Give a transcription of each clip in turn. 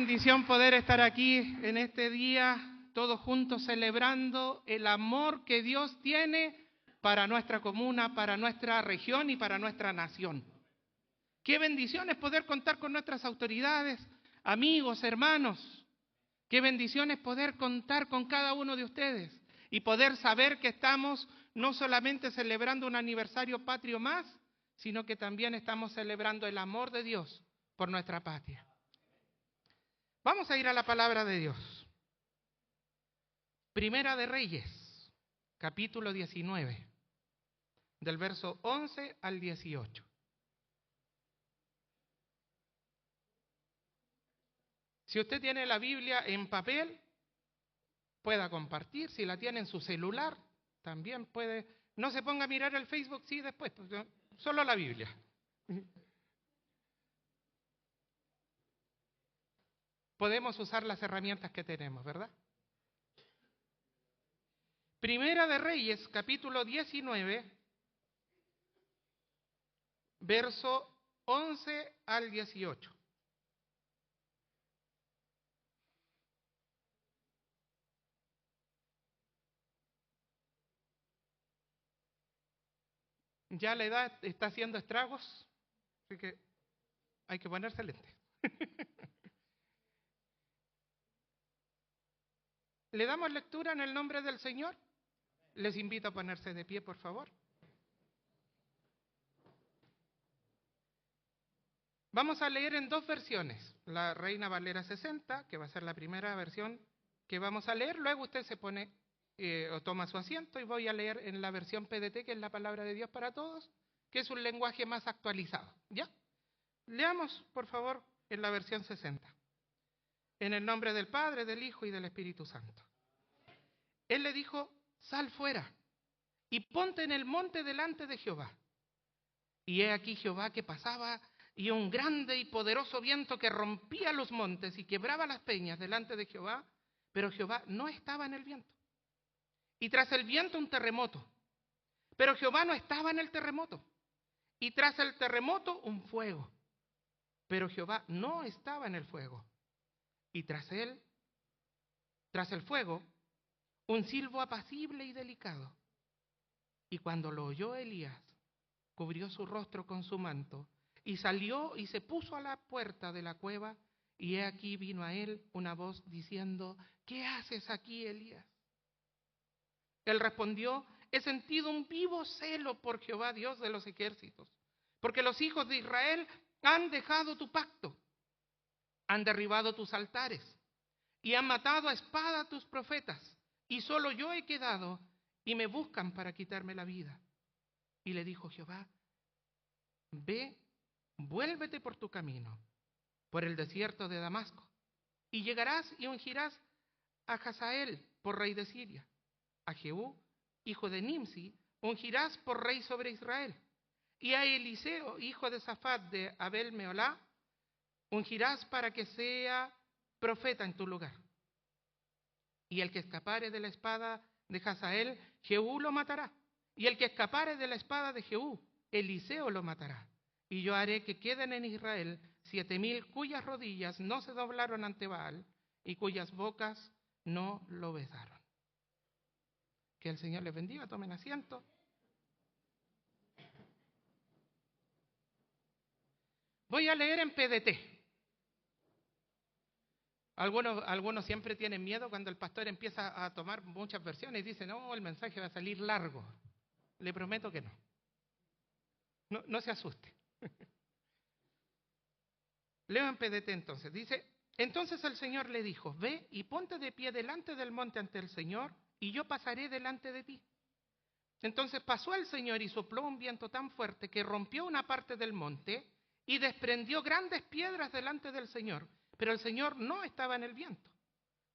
bendición poder estar aquí en este día, todos juntos celebrando el amor que Dios tiene para nuestra comuna, para nuestra región y para nuestra nación. Qué bendición es poder contar con nuestras autoridades, amigos, hermanos. Qué bendición es poder contar con cada uno de ustedes y poder saber que estamos no solamente celebrando un aniversario patrio más, sino que también estamos celebrando el amor de Dios por nuestra patria. Vamos a ir a la palabra de Dios. Primera de Reyes, capítulo 19, del verso 11 al 18. Si usted tiene la Biblia en papel, pueda compartir. Si la tiene en su celular, también puede. No se ponga a mirar el Facebook, sí, después, solo la Biblia. Podemos usar las herramientas que tenemos, ¿verdad? Primera de Reyes, capítulo 19, verso 11 al 18. Ya la edad está haciendo estragos, así que hay que ponerse lentes. ¿Le damos lectura en el nombre del Señor? Les invito a ponerse de pie, por favor. Vamos a leer en dos versiones. La Reina Valera 60, que va a ser la primera versión que vamos a leer. Luego usted se pone o toma su asiento y voy a leer en la versión PDT, que es la palabra de Dios para todos, que es un lenguaje más actualizado. ¿Ya? Leamos, por favor, en la versión 60. En el nombre del Padre, del Hijo y del Espíritu Santo. Él le dijo: sal fuera y ponte en el monte delante de Jehová. Y he aquí Jehová que pasaba, y un grande y poderoso viento que rompía los montes y quebraba las peñas delante de Jehová, pero Jehová no estaba en el viento. Y tras el viento un terremoto, pero Jehová no estaba en el terremoto. Y tras el terremoto un fuego, pero Jehová no estaba en el fuego. Y tras el fuego, un silbo apacible y delicado. Y cuando lo oyó Elías, cubrió su rostro con su manto, y salió y se puso a la puerta de la cueva, y he aquí vino a él una voz diciendo: ¿qué haces aquí, Elías? Él respondió: he sentido un vivo celo por Jehová, Dios de los ejércitos, porque los hijos de Israel han dejado tu pacto, han derribado tus altares, y han matado a espada a tus profetas, y solo yo he quedado, y me buscan para quitarme la vida. Y le dijo Jehová: ve, vuélvete por tu camino, por el desierto de Damasco, y llegarás y ungirás a Hazael por rey de Siria, a Jehú, hijo de Nimsi, ungirás por rey sobre Israel, y a Eliseo, hijo de Safat de Abel Meolá, ungirás para que sea profeta en tu lugar. Y el que escapare de la espada de Hazael, Jehú lo matará. Y el que escapare de la espada de Jehú, Eliseo lo matará. Y yo haré que queden en Israel 7,000 cuyas rodillas no se doblaron ante Baal y cuyas bocas no lo besaron. Que el Señor les bendiga, tomen asiento. Voy a leer en PDT. Algunos siempre tienen miedo cuando el pastor empieza a tomar muchas versiones y dicen: no, el mensaje va a salir largo. Le prometo que no. No se asuste. Leo en PDT entonces. Dice: entonces el Señor le dijo: ve y ponte de pie delante del monte ante el Señor, y yo pasaré delante de ti. Entonces pasó el Señor y sopló un viento tan fuerte que rompió una parte del monte y desprendió grandes piedras delante del Señor. Pero el Señor no estaba en el viento.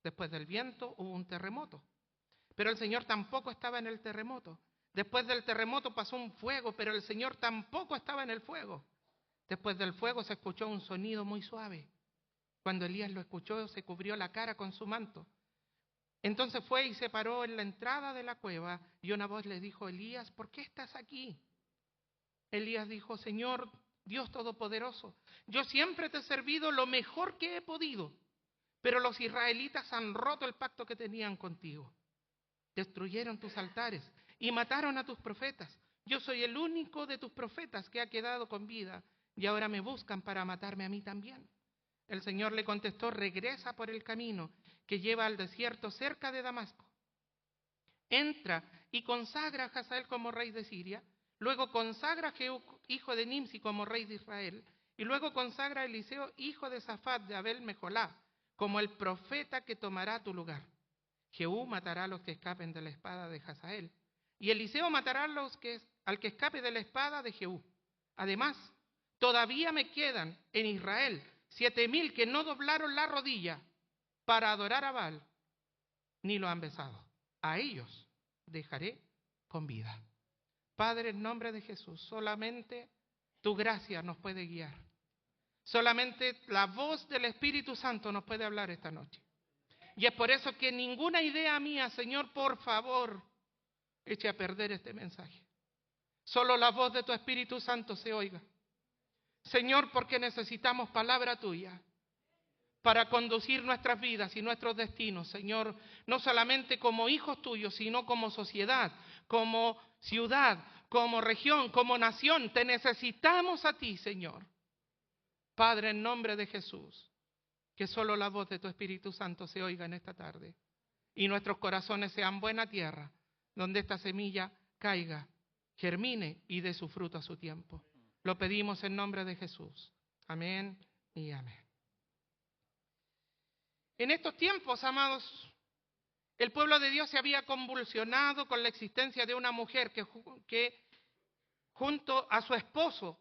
Después del viento hubo un terremoto, pero el Señor tampoco estaba en el terremoto. Después del terremoto pasó un fuego, pero el Señor tampoco estaba en el fuego. Después del fuego se escuchó un sonido muy suave. Cuando Elías lo escuchó, se cubrió la cara con su manto. Entonces fue y se paró en la entrada de la cueva, y una voz le dijo: Elías, ¿por qué estás aquí? Elías dijo: Señor, Dios Todopoderoso, yo siempre te he servido lo mejor que he podido, Pero los israelitas han roto el pacto que tenían contigo. Destruyeron tus altares y mataron a tus profetas. Yo soy el único de tus profetas que ha quedado con vida y ahora me buscan para matarme a mí también. El Señor le contestó: regresa por el camino que lleva al desierto cerca de Damasco. Entra y consagra a Hazael como rey de Siria, luego consagra a Jehú, hijo de Nimsi, como rey de Israel, y luego consagra a Eliseo, hijo de Safat de Abel Mejolá, como el profeta que tomará tu lugar. Jehú matará a los que escapen de la espada de Hazael, y Eliseo matará al que escape de la espada de Jehú. Además, todavía me quedan en Israel 7,000 que no doblaron la rodilla para adorar a Baal, ni lo han besado. A ellos dejaré con vida. Padre, en nombre de Jesús, solamente tu gracia nos puede guiar. Solamente la voz del Espíritu Santo nos puede hablar esta noche. Y es por eso que ninguna idea mía, Señor, por favor, eche a perder este mensaje. Solo la voz de tu Espíritu Santo se oiga. Señor, porque necesitamos palabra tuya para conducir nuestras vidas y nuestros destinos, Señor, no solamente como hijos tuyos, sino como sociedad, como ciudad, como región, como nación. Te necesitamos a ti, Señor. Padre, en nombre de Jesús, que solo la voz de tu Espíritu Santo se oiga en esta tarde y nuestros corazones sean buena tierra, donde esta semilla caiga, germine y dé su fruto a su tiempo. Lo pedimos en nombre de Jesús. Amén y amén. En estos tiempos, amados, el pueblo de Dios se había convulsionado con la existencia de una mujer que junto a su esposo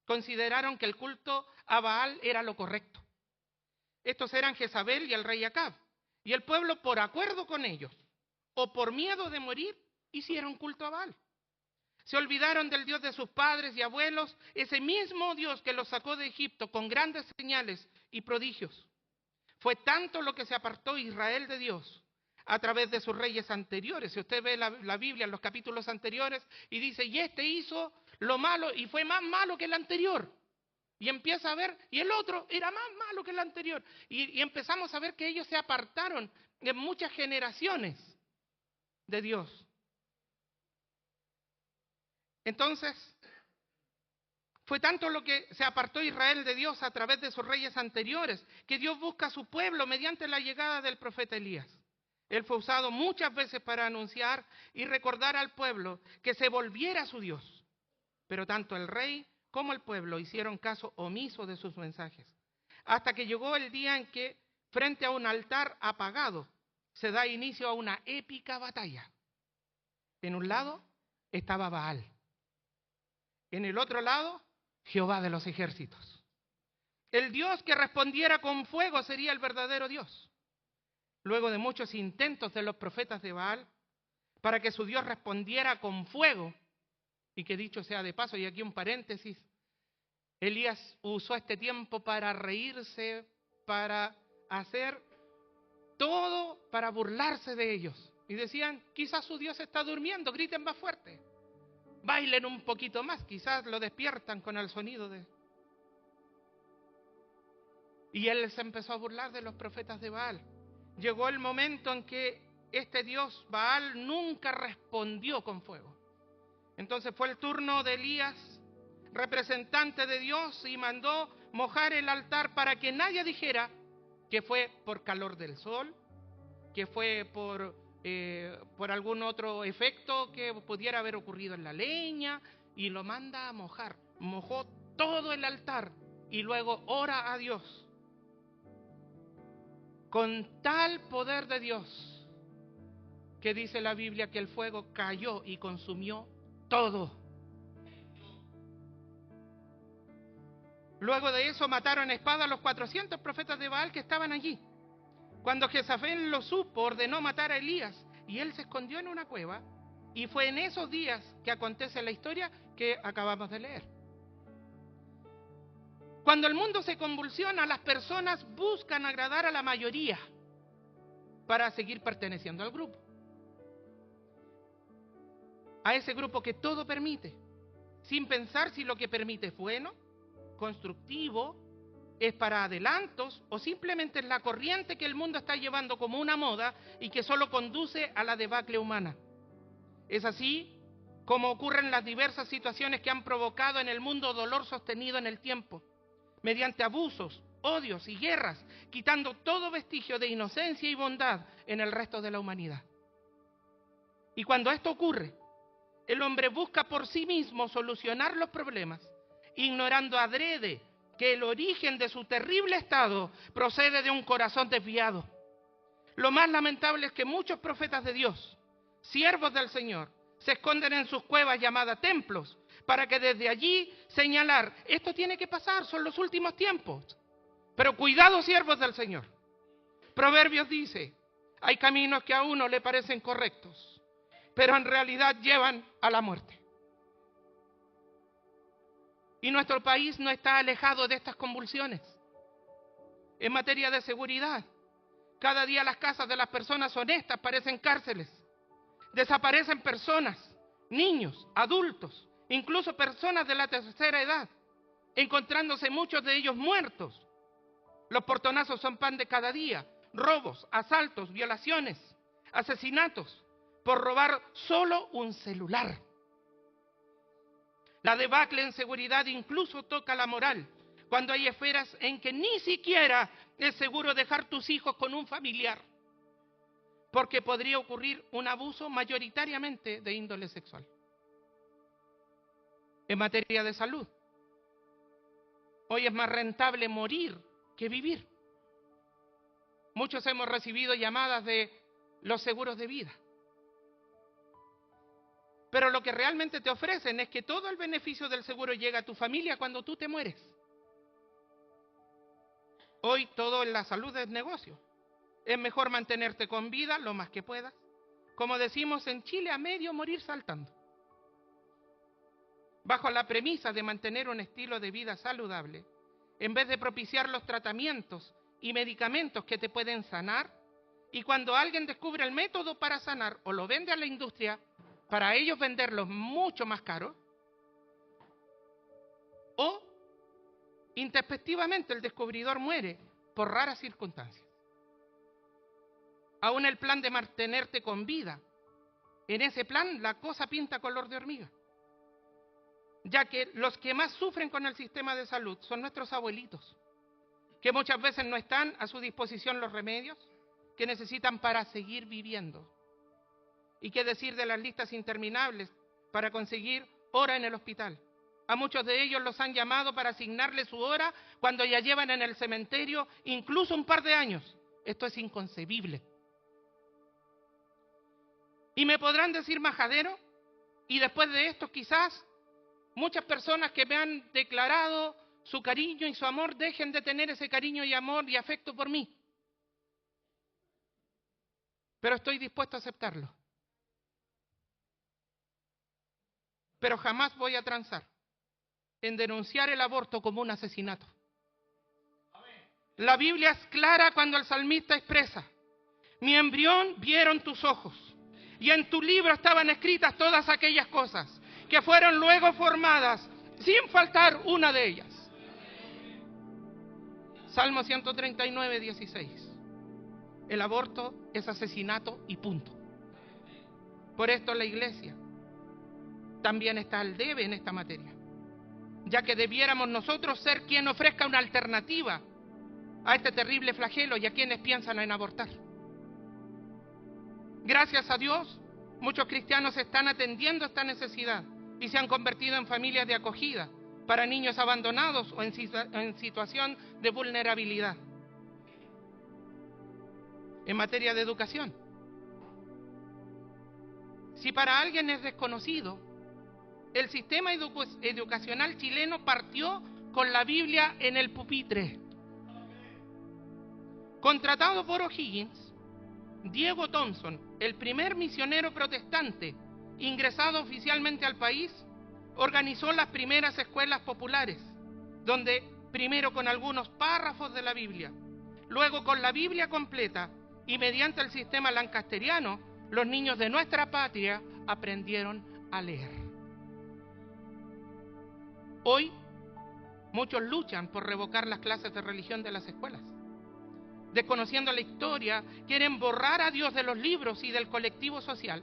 consideraron que el culto a Baal era lo correcto. Estos eran Jezabel y el rey Acab. Y el pueblo, por acuerdo con ellos o por miedo de morir, hicieron culto a Baal. Se olvidaron del Dios de sus padres y abuelos, ese mismo Dios que los sacó de Egipto con grandes señales y prodigios. Fue tanto lo que se apartó Israel de Dios a través de sus reyes anteriores. Si usted ve la Biblia en los capítulos anteriores y dice, y este hizo lo malo y fue más malo que el anterior. Y empieza a ver, y el otro era más malo que el anterior. Y empezamos a ver que ellos se apartaron en muchas generaciones de Dios. Entonces, fue tanto lo que se apartó Israel de Dios a través de sus reyes anteriores, que Dios busca a su pueblo mediante la llegada del profeta Elías. Él fue usado muchas veces para anunciar y recordar al pueblo que se volviera a su Dios. Pero tanto el rey como el pueblo hicieron caso omiso de sus mensajes. Hasta que llegó el día en que, frente a un altar apagado, se da inicio a una épica batalla. En un lado estaba Baal. En el otro lado, Jehová de los ejércitos. El Dios que respondiera con fuego sería el verdadero Dios. Luego de muchos intentos de los profetas de Baal para que su Dios respondiera con fuego, y que dicho sea de paso, y aquí un paréntesis, Elías usó este tiempo para reírse, para hacer todo para burlarse de ellos. Y decían, quizás su Dios está durmiendo, griten más fuerte. Bailen un poquito más, quizás lo despiertan con el sonido de... Y él se empezó a burlar de los profetas de Baal. Llegó el momento en que este Dios Baal nunca respondió con fuego. Entonces fue el turno de Elías, representante de Dios, y mandó mojar el altar para que nadie dijera que fue por calor del sol, que fue por algún otro efecto que pudiera haber ocurrido en la leña, y lo manda a mojar. Mojó todo el altar y luego ora a Dios. Con tal poder de Dios que dice la Biblia que el fuego cayó y consumió todo. Luego de eso mataron a espada a los 400 profetas de Baal que estaban allí. Cuando Jezabel lo supo, ordenó matar a Elías y él se escondió en una cueva, y fue en esos días que acontece la historia que acabamos de leer. Cuando el mundo se convulsiona, las personas buscan agradar a la mayoría para seguir perteneciendo al grupo. A ese grupo que todo permite, sin pensar si lo que permite es bueno, constructivo es para adelantos o simplemente es la corriente que el mundo está llevando como una moda y que solo conduce a la debacle humana. Es así como ocurren las diversas situaciones que han provocado en el mundo dolor sostenido en el tiempo, mediante abusos, odios y guerras, quitando todo vestigio de inocencia y bondad en el resto de la humanidad. Y cuando esto ocurre, el hombre busca por sí mismo solucionar los problemas, ignorando adrede que el origen de su terrible estado procede de un corazón desviado. Lo más lamentable es que muchos profetas de Dios, siervos del Señor, se esconden en sus cuevas llamadas templos, para que desde allí señalar, esto tiene que pasar, son los últimos tiempos. Pero cuidado, siervos del Señor. Proverbios dice, hay caminos que a uno le parecen correctos, pero en realidad llevan a la muerte. Y nuestro país no está alejado de estas convulsiones. En materia de seguridad, cada día las casas de las personas honestas parecen cárceles. Desaparecen personas, niños, adultos, incluso personas de la tercera edad, encontrándose muchos de ellos muertos. Los portonazos son pan de cada día, robos, asaltos, violaciones, asesinatos, por robar solo un celular. La debacle en seguridad incluso toca la moral, cuando hay esferas en que ni siquiera es seguro dejar tus hijos con un familiar, porque podría ocurrir un abuso mayoritariamente de índole sexual. En materia de salud, hoy es más rentable morir que vivir. Muchos hemos recibido llamadas de los seguros de vida. Pero lo que realmente te ofrecen es que todo el beneficio del seguro llega a tu familia cuando tú te mueres. Hoy todo en la salud es negocio. Es mejor mantenerte con vida lo más que puedas. Como decimos en Chile, a medio morir saltando. Bajo la premisa de mantener un estilo de vida saludable, en vez de propiciar los tratamientos y medicamentos que te pueden sanar, y cuando alguien descubre el método para sanar o lo vende a la industria, para ellos venderlos mucho más caro, o intempestivamente el descubridor muere por raras circunstancias. Aún el plan de mantenerte con vida, en ese plan la cosa pinta color de hormiga, ya que los que más sufren con el sistema de salud son nuestros abuelitos, que muchas veces no están a su disposición los remedios que necesitan para seguir viviendo. ¿Y qué decir de las listas interminables para conseguir hora en el hospital? A muchos de ellos los han llamado para asignarles su hora cuando ya llevan en el cementerio incluso un par de años. Esto es inconcebible. Y me podrán decir majadero, y después de esto quizás muchas personas que me han declarado su cariño y su amor dejen de tener ese cariño y amor y afecto por mí. Pero estoy dispuesto a aceptarlo. Pero jamás voy a transar en denunciar el aborto como un asesinato. La Biblia es clara cuando el salmista expresa, mi embrión vieron tus ojos, y en tu libro estaban escritas todas aquellas cosas que fueron luego formadas, sin faltar una de ellas. Salmo 139, 16. El aborto es asesinato y punto. Por esto la Iglesia también está al debe en esta materia, ya que debiéramos nosotros ser quien ofrezca una alternativa a este terrible flagelo y a quienes piensan en abortar. Gracias a Dios, muchos cristianos están atendiendo esta necesidad y se han convertido en familias de acogida para niños abandonados o en situación de vulnerabilidad. En materia de educación, si para alguien es desconocido, el sistema educacional chileno partió con la Biblia en el pupitre. Contratado por O'Higgins, Diego Thompson, el primer misionero protestante ingresado oficialmente al país, organizó las primeras escuelas populares, donde primero con algunos párrafos de la Biblia, luego con la Biblia completa y mediante el sistema lancasteriano, los niños de nuestra patria aprendieron a leer. Hoy, Muchos luchan por revocar las clases de religión de las escuelas. Desconociendo la historia, quieren borrar a Dios de los libros y del colectivo social,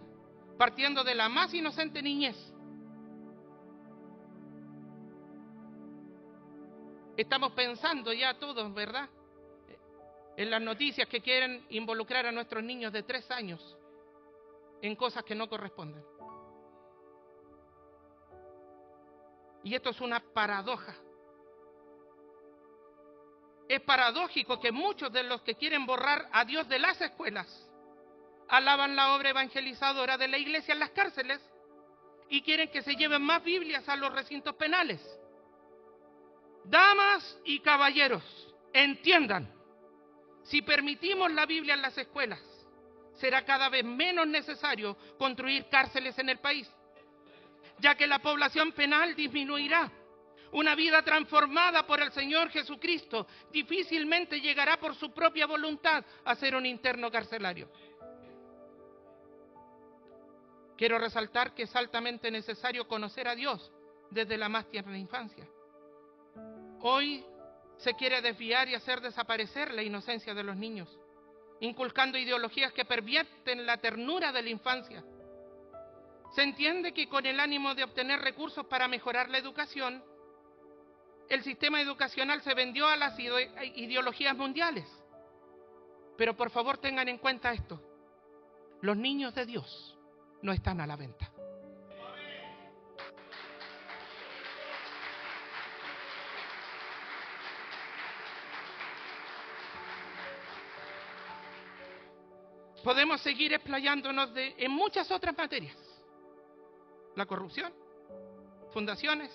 partiendo de la más inocente niñez. Estamos pensando ya todos, ¿verdad?, en las noticias que quieren involucrar a nuestros niños de 3 años en cosas que no corresponden. Y esto es una paradoja. Es paradójico que muchos de los que quieren borrar a Dios de las escuelas alaban la obra evangelizadora de la iglesia en las cárceles y quieren que se lleven más Biblias a los recintos penales. Damas y caballeros, entiendan, si permitimos la Biblia en las escuelas, será cada vez menos necesario construir cárceles en el país, ya que la población penal disminuirá. Una vida transformada por el Señor Jesucristo difícilmente llegará por su propia voluntad a ser un interno carcelario. Quiero resaltar que es altamente necesario conocer a Dios desde la más tierna infancia. Hoy se quiere desviar y hacer desaparecer la inocencia de los niños, inculcando ideologías que pervierten la ternura de la infancia. Se entiende que con el ánimo de obtener recursos para mejorar la educación, el sistema educacional se vendió a las ideologías mundiales. Pero por favor tengan en cuenta esto: los niños de Dios no están a la venta. Podemos seguir explayándonos en muchas otras materias. La corrupción, fundaciones,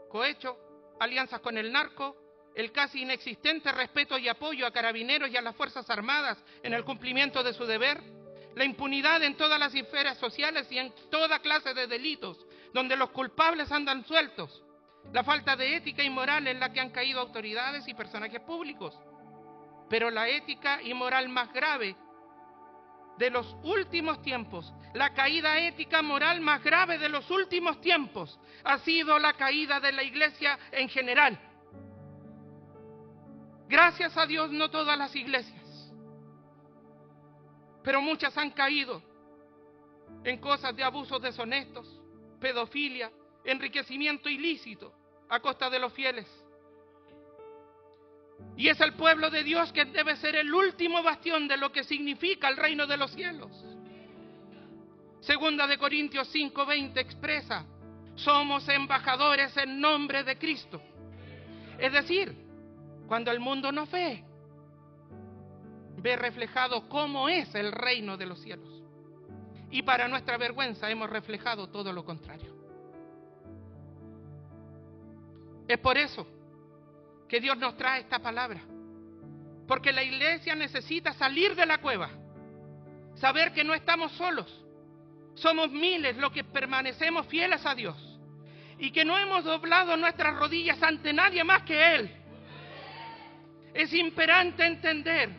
cohecho, alianzas con el narco, el casi inexistente respeto y apoyo a carabineros y a las Fuerzas Armadas en el cumplimiento de su deber, la impunidad en todas las esferas sociales y en toda clase de delitos, donde los culpables andan sueltos, la falta de ética y moral en la que han caído autoridades y personajes públicos. Pero la ética y moral más grave de los últimos tiempos, la caída ética moral más grave de los últimos tiempos, ha sido la caída de la iglesia en general. Gracias a Dios, no todas las iglesias, pero muchas han caído en cosas de abusos deshonestos, pedofilia, enriquecimiento ilícito a costa de los fieles. Y es el pueblo de Dios que debe ser el último bastión de lo que significa el reino de los cielos. Segunda de Corintios 5:20 expresa: somos embajadores en nombre de Cristo. Es decir, cuando el mundo nos ve, ve reflejado cómo es el reino de los cielos. Y para nuestra vergüenza hemos reflejado todo lo contrario. Es por eso que Dios nos trae esta palabra, porque la iglesia necesita salir de la cueva, saber que no estamos solos, somos miles los que permanecemos fieles a Dios y que no hemos doblado nuestras rodillas ante nadie más que Él. Es imperante entender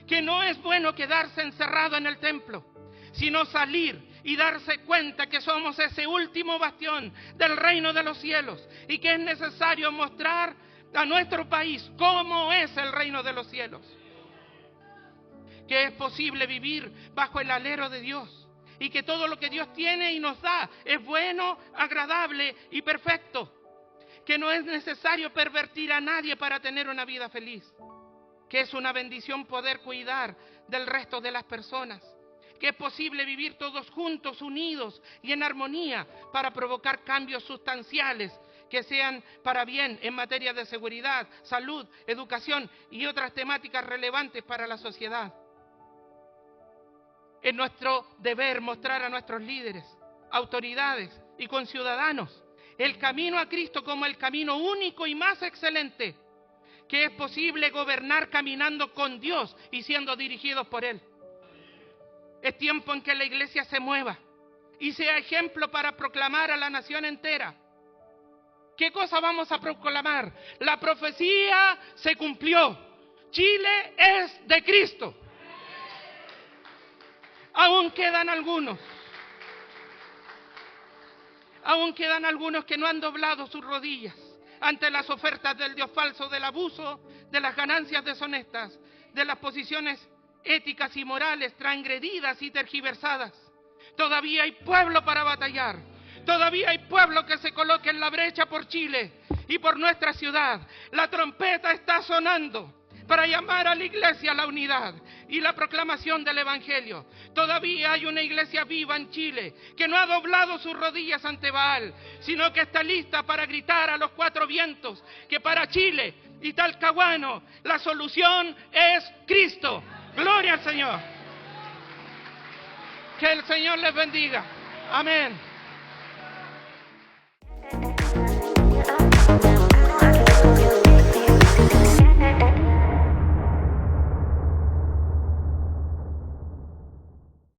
que no es bueno quedarse encerrado en el templo, sino salir y darse cuenta que somos ese último bastión del reino de los cielos y que es necesario mostrar a nuestro país cómo es el reino de los cielos. Que es posible vivir bajo el alero de Dios y que todo lo que Dios tiene y nos da es bueno, agradable y perfecto. Que no es necesario pervertir a nadie para tener una vida feliz. Que es una bendición poder cuidar del resto de las personas. Que es posible vivir todos juntos, unidos y en armonía para provocar cambios sustanciales que sean para bien en materia de seguridad, salud, educación y otras temáticas relevantes para la sociedad. Es nuestro deber mostrar a nuestros líderes, autoridades y conciudadanos el camino a Cristo como el camino único y más excelente, que es posible gobernar caminando con Dios y siendo dirigidos por Él. Es tiempo en que la iglesia se mueva y sea ejemplo para proclamar a la nación entera. ¿Qué cosa vamos a proclamar? La profecía se cumplió. Chile es de Cristo. Aún quedan algunos que no han doblado sus rodillas. ante las ofertas del Dios falso, del abuso, de las ganancias deshonestas, de las posiciones éticas y morales transgredidas y tergiversadas. Todavía hay pueblo para batallar. Todavía hay pueblo que se coloque en la brecha por Chile y por nuestra ciudad. La trompeta está sonando para llamar a la iglesia a la unidad y la proclamación del Evangelio. Todavía hay una iglesia viva en Chile que no ha doblado sus rodillas ante Baal, sino que está lista para gritar a los cuatro vientos que para Chile y Talcahuano la solución es Cristo. ¡Gloria al Señor! Que el Señor les bendiga. Amén.